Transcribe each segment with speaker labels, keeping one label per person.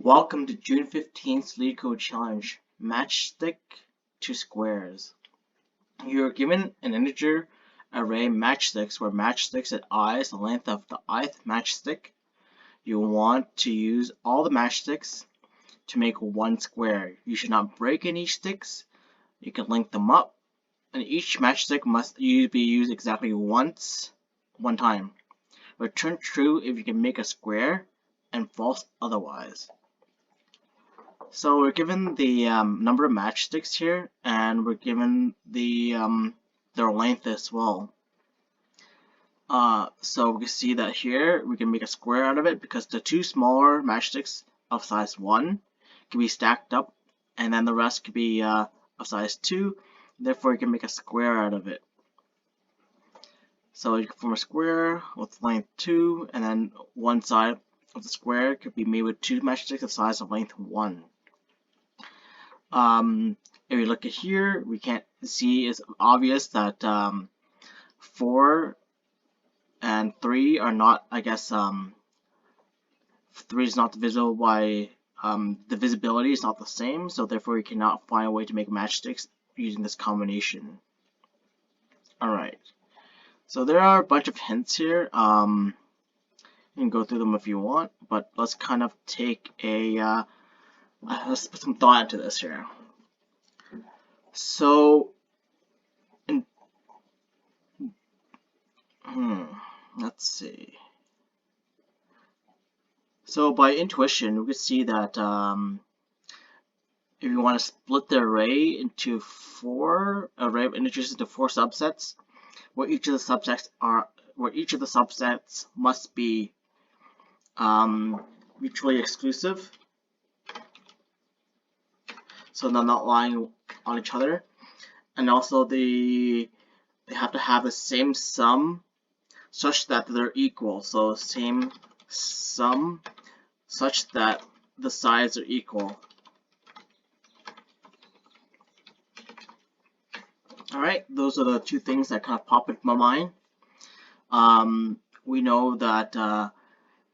Speaker 1: Welcome to June 15th LeetCode Challenge, Matchstick to Squares. You're given an integer array matchsticks where matchsticks at I is the length of the ith matchstick. You want to use all the matchsticks to make one square. You should not break any sticks. You can link them up, and each matchstick must be used exactly one time. Return true if you can make a square, and false otherwise. So we're given the number of matchsticks here, and we're given the their length as well. So we can see that here we can make a square out of it because the two smaller matchsticks of size 1 can be stacked up, and then the rest could be of size 2. Therefore, you can make a square out of it. So you can form a square with length 2, and then one side of the square could be made with two matchsticks of size of length 1. If we look at here, we can't see, it's obvious that 4 and 3 are not, 3 is not divisible by, the visibility is not the same, so therefore we cannot find a way to make matchsticks using this combination. Alright, so there are a bunch of hints here. You can go through them if you want, but let's kind of take a, let's put some thought into this here. So, let's see. So by intuition, we could see that if you want to split the array into array of integers into 4 subsets, where each of the subsets must be mutually exclusive, so they're not lying on each other, and also they have to have the same sum such that they're equal. So same sum such that the sides are equal. Alright, those are the two things that kind of pop into my mind. We know that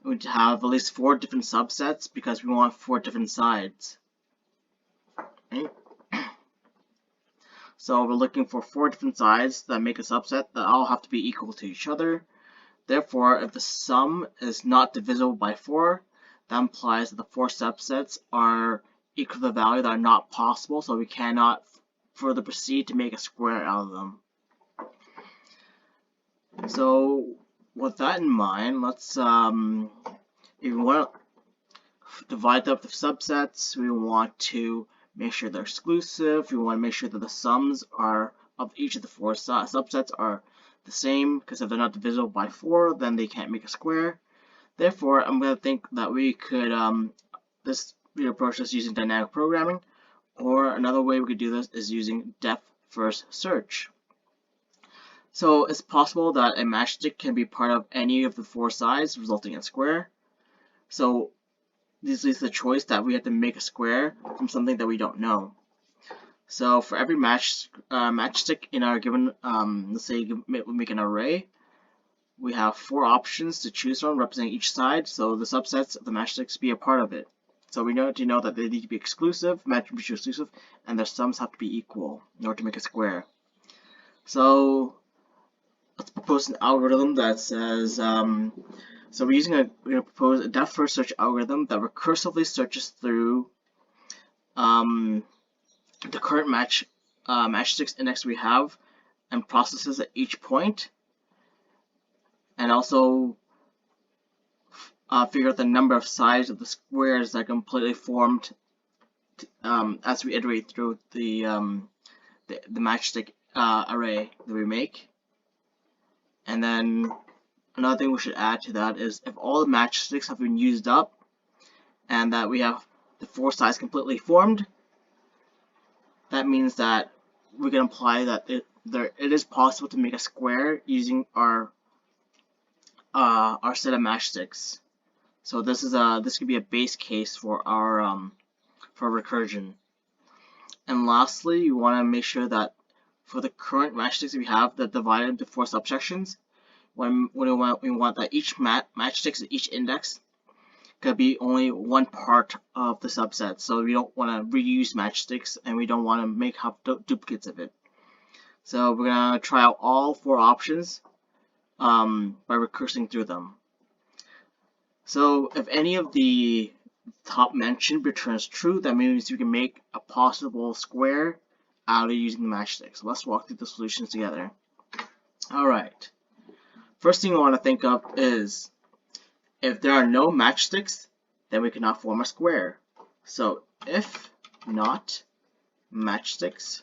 Speaker 1: we need to have at least 4 different subsets because we want 4 different sides. Right? So we're looking for 4 different sides that make a subset that all have to be equal to each other. Therefore, if the sum is not divisible by 4, that implies that the 4 subsets are equal to the value that are not possible, so we cannot further proceed to make a square out of them. So with that in mind, let's if we want to divide up the subsets, we want to make sure they're exclusive. We want to make sure that the sums of each of the 4 subsets are the same, because if they're not divisible by 4, then they can't make a square. Therefore, I'm going to think that we could approach this using dynamic programming, or another way we could do this is using depth first search. So it's possible that a matchstick can be part of any of the 4 sides, resulting in a square. So this leaves the choice that we have to make a square from something that we don't know. So for every matchstick in our given, let's say we make an array, we have 4 options to choose from representing each side, so the subsets of the matchsticks be a part of it. So we need to know that they need to be exclusive, mutually exclusive, and their sums have to be equal in order to make a square. So let's propose an algorithm that says, so we're going to propose a depth first search algorithm that recursively searches through the current matchsticks index we have and processes at each point, and also figure out the number of sides of the squares that are completely formed as we iterate through the matchstick array that we make. And then another thing we should add to that is if all the matchsticks have been used up and that we have the 4 sides completely formed, that means that we can imply that it is possible to make a square using our set of matchsticks. So this could be a base case for our for recursion. And lastly, you want to make sure that for the current matchsticks we have that divided into 4 subsections, we want that each matchsticks at each index could be only one part of the subset. So we don't want to reuse matchsticks, and we don't want to have duplicates of it. So we're gonna try out all 4 options by recursing through them. So if any of the top mentioned returns true, that means we can make a possible square out of using the matchsticks. So let's walk through the solutions together. Alright, first thing we want to think of is if there are no matchsticks, then we cannot form a square. So if not matchsticks,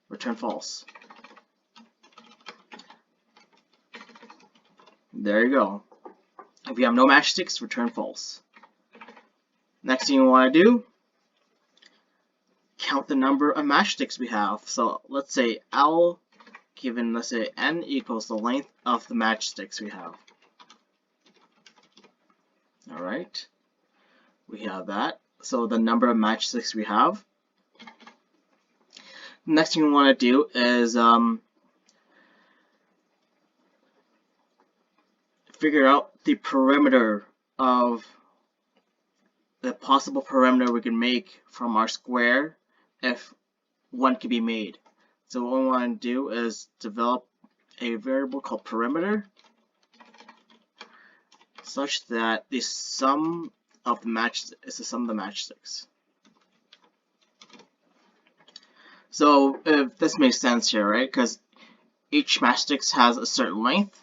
Speaker 1: return false. There you go. If we have no matchsticks, return false. Next thing we want to do, count the number of matchsticks we have. So let's say L given, let's say n equals the length of the matchsticks we have. Alright, we have that. So the number of matchsticks we have. Next thing we want to do is figure out the perimeter of the possible perimeter we can make from our square if one can be made. So what we want to do is develop a variable called perimeter such that the sum of the match is the sum of the matchsticks. So if this makes sense here, right? Because each matchsticks has a certain length,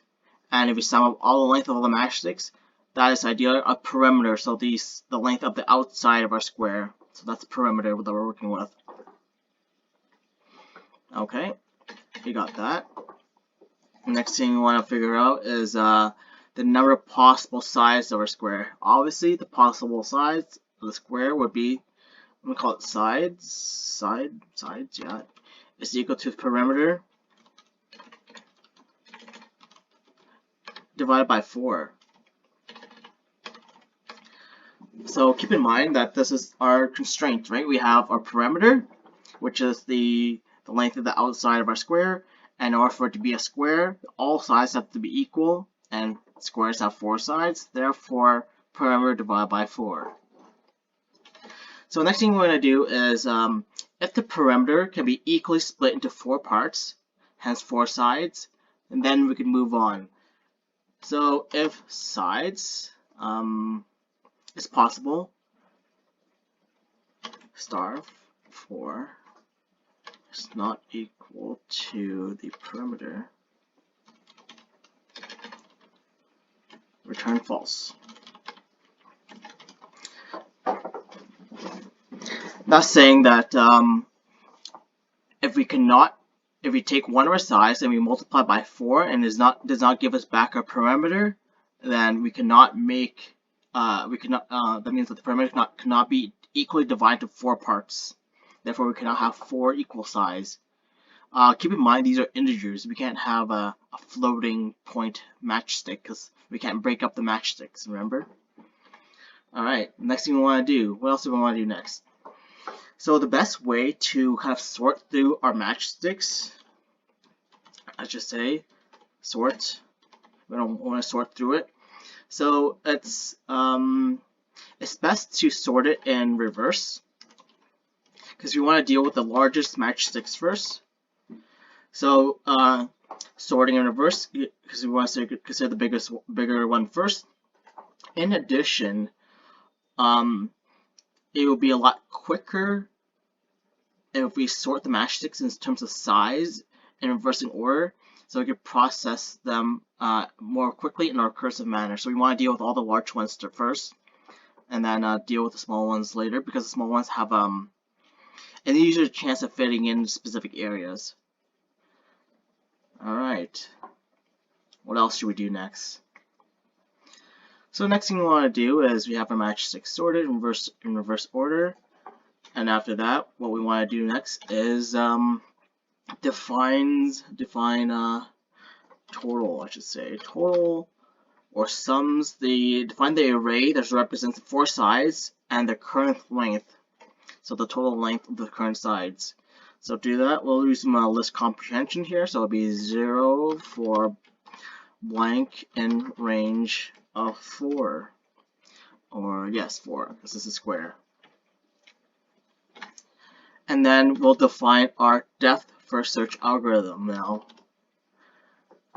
Speaker 1: and if we sum up all the length of all the matchsticks, that is ideally a perimeter. So the length of the outside of our square. So that's the perimeter that we're working with. Okay, we got that. Next thing we want to figure out is the number of possible sides of our square. Obviously, the possible sides of the square would be, I'm going to call it sides, yeah, is equal to the perimeter divided by 4. So keep in mind that this is our constraint, right? We have our perimeter, which is the length of the outside of our square, and in order for it to be a square, all sides have to be equal, and squares have 4 sides, therefore perimeter divided by 4. So the next thing we're going to do is if the perimeter can be equally split into 4 parts, hence 4 sides, and then we can move on. So if sides is possible, star 4 is not equal to the perimeter, return false. That's saying that if we take one of our sides and we multiply by 4 and does not give us back our perimeter, then we cannot make that means that the perimeter cannot be equally divided into 4 parts. Therefore, we cannot have 4 equal sides. Keep in mind these are integers. We can't have a floating point matchstick because we can't break up the matchsticks. Remember? All right. Next thing we want to do. What else do we want to do next? So the best way to kind of sort through our matchsticks, I should say, sort. We don't want to sort through it. So it's best to sort it in reverse because we want to deal with the largest matchsticks first. So sorting in reverse because we want to consider the bigger one first. In addition, it will be a lot quicker if we sort the matchsticks in terms of size in reversing order, so we can process them more quickly in a recursive manner. So we want to deal with all the large ones first, and then deal with the small ones later, because the small ones have an easier chance of fitting in specific areas. Alright, what else should we do next? So the next thing we want to do is we have our matchsticks sorted in reverse order. And after that, what we want to do next is define total, I should say. Total or sums define the array that represents 4 sides and the current length. So the total length of the current sides. So to do that, we'll use some list comprehension here. So it'll be 0 for blank in range of 4. Or yes, 4, because this is square. And then we'll define our depth first search algorithm now.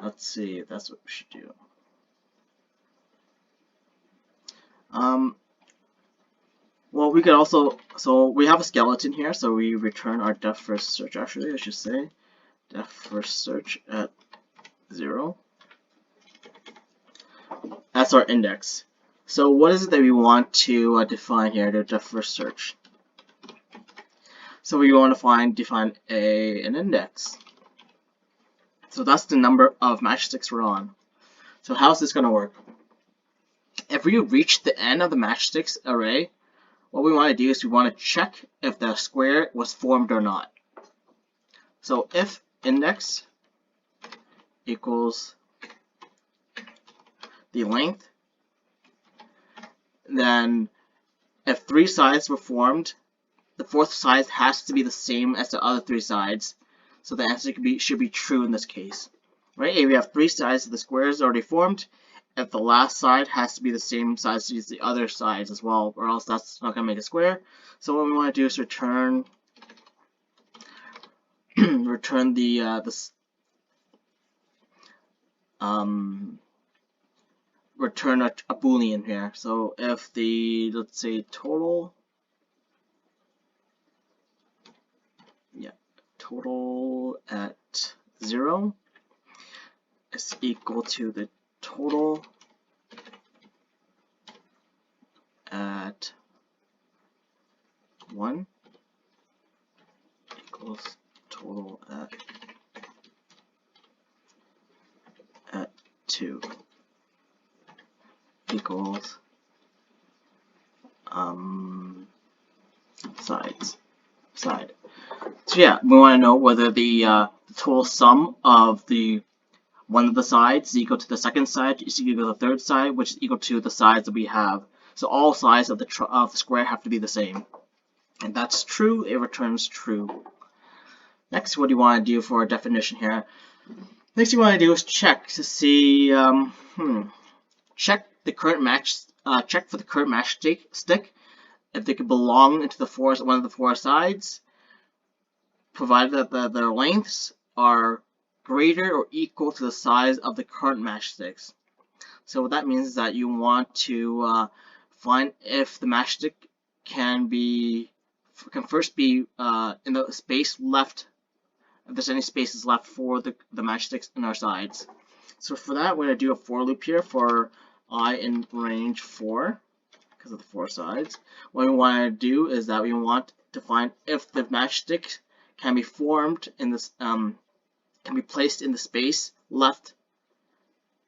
Speaker 1: Let's see, that's what we should do. Well, we could also, so we have a skeleton here, so we return our depth first search, actually, I should say. Depth first search at 0. That's our index. So what is it that we want to define here, the depth first search? So we want to define an index. So that's the number of matchsticks we're on. So how's this going to work? If we reach the end of the matchsticks array, what we want to do is we want to check if the square was formed or not. So if index equals the length, then if 3 sides were formed, the 4th side has to be the same as the other 3 sides. So the answer should be true in this case. Right? If we have 3 sides, the square is already formed. If the last side has to be the same size as the other sides as well, or else that's not going to make a square. So what we want to do is return return return a boolean here. So if the, let's say, total at 0 is equal to the total at 1 equals total at 2 equals side. So yeah, we want to know whether the total sum of the one of the sides is equal to the second side, is equal to the third side, which is equal to the sides that we have. So all sides of the square have to be the same. And that's true, it returns true. Next, what do you want to do for a definition here? Next you want to do is check to see, check the current check for the current matchstick if they could belong into the one of the 4 sides, provided that their lengths are greater or equal to the size of the current matchsticks. So what that means is that you want to find if the matchstick can first be in the space left, if there's any spaces left for the matchsticks in our sides. So for that, we're going to do a for loop here for I in range 4, because of the 4 sides. What we want to do is that we want to find if the matchstick can be formed in this, can be placed in the space left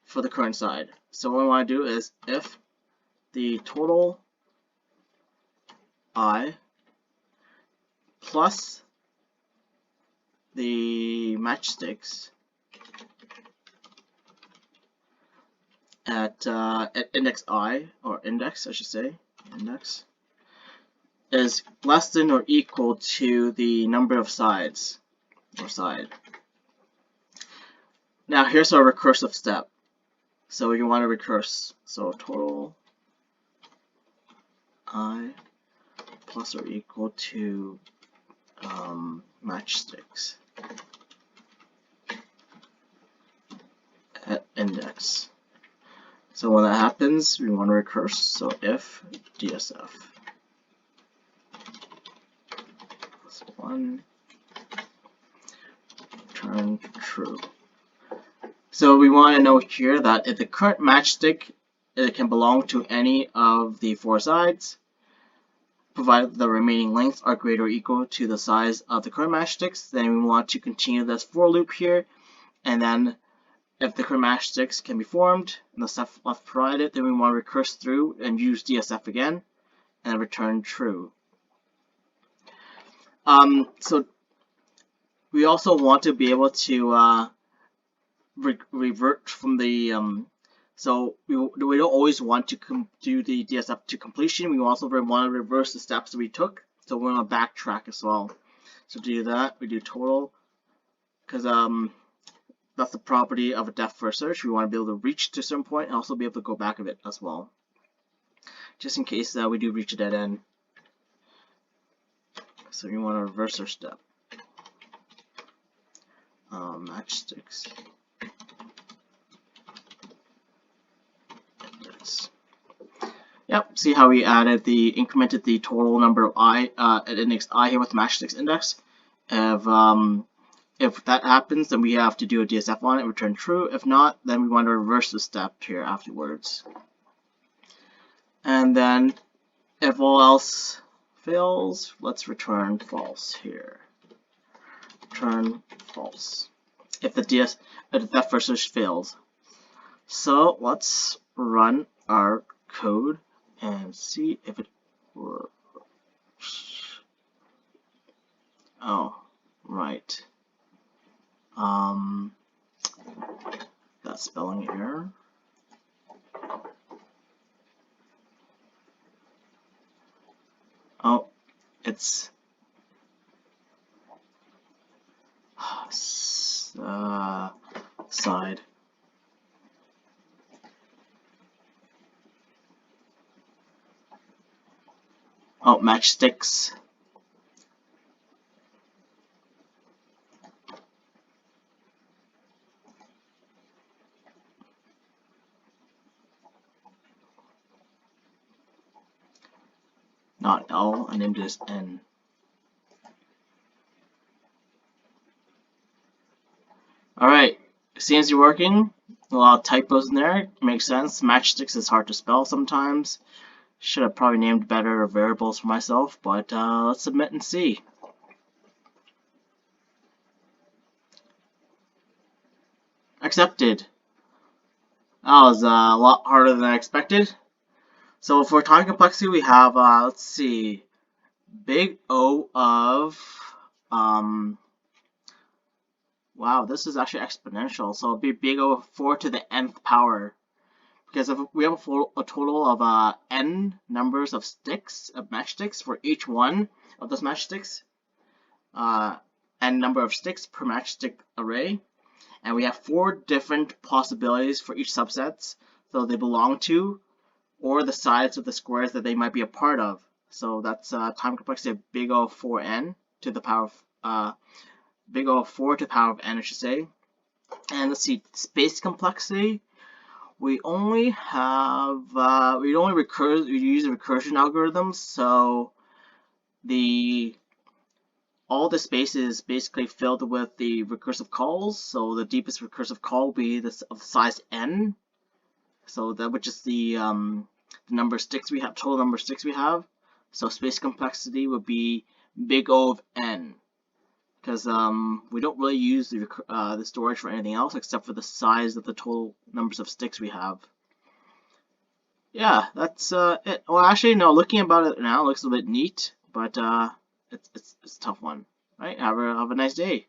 Speaker 1: for the current side. So what we want to do is if the total I plus the matchsticks at index I, or index I should say, index, is less than or equal to the number of sides, or side. Now here's our recursive step. So you want to recurse. So total I plus or equal to matchsticks at index. So when that happens, we want to recurse. So if DSF plus 1 return true. So we want to know here that if the current matchstick can belong to any of the 4 sides, provided the remaining lengths are greater or equal to the size of the current matchsticks, then we want to continue this for loop here, and then if the current matchsticks can be formed and the stuff left provided, then we want to recurse through and use DSF again and return true. So we also want to be able to revert from the so we don't always want to do the DSF to completion. We also want to reverse the steps that we took, so we're going to backtrack as well. So to do that, we do total, because that's the property of a depth first search. We want to be able to reach to a certain point and also be able to go back of it as well, just in case we do reach a dead end. So you want to reverse our step. Matchsticks. Yes. Yep. See how we incremented the total number of at index I here with the matchsticks index. If that happens, then we have to do a DSF on it, return true. If not, then we want to reverse the step here afterwards. And then, if all else fails, let's return false here. Return false. If that first search fails. So let's run our code and see if it works. Oh, right. That spelling error. Oh, it's side. Oh, matchsticks. Not L, I named it as N. Alright, seems you're working. A lot of typos in there. Makes sense. Matchsticks is hard to spell sometimes. Should have probably named better variables for myself, but let's submit and see. Accepted. That was a lot harder than I expected. So for time complexity, we have, let's see, big O of, wow, this is actually exponential. So it'd be big O of 4 to the nth power. Because if we have a total of n numbers of matchsticks for each one of those matchsticks, n number of sticks per matchstick array, and we have 4 different possibilities for each subsets, so they belong to, or the sides of the squares that they might be a part of. So that's time complexity of big O of 4n to the power of big O of 4 to the power of n, I should say. And let's see, space complexity. We only have we use a recursion algorithm, so all the space is basically filled with the recursive calls. So the deepest recursive call will be of size n. So that which is the number of sticks we have, total number of sticks we have. So space complexity would be big O of n, because we don't really use the storage for anything else except for the size of the total numbers of sticks we have. Yeah, that's it. Well, actually, no. Looking about it now, it looks a bit neat, but it's a tough one. Right? Have a nice day.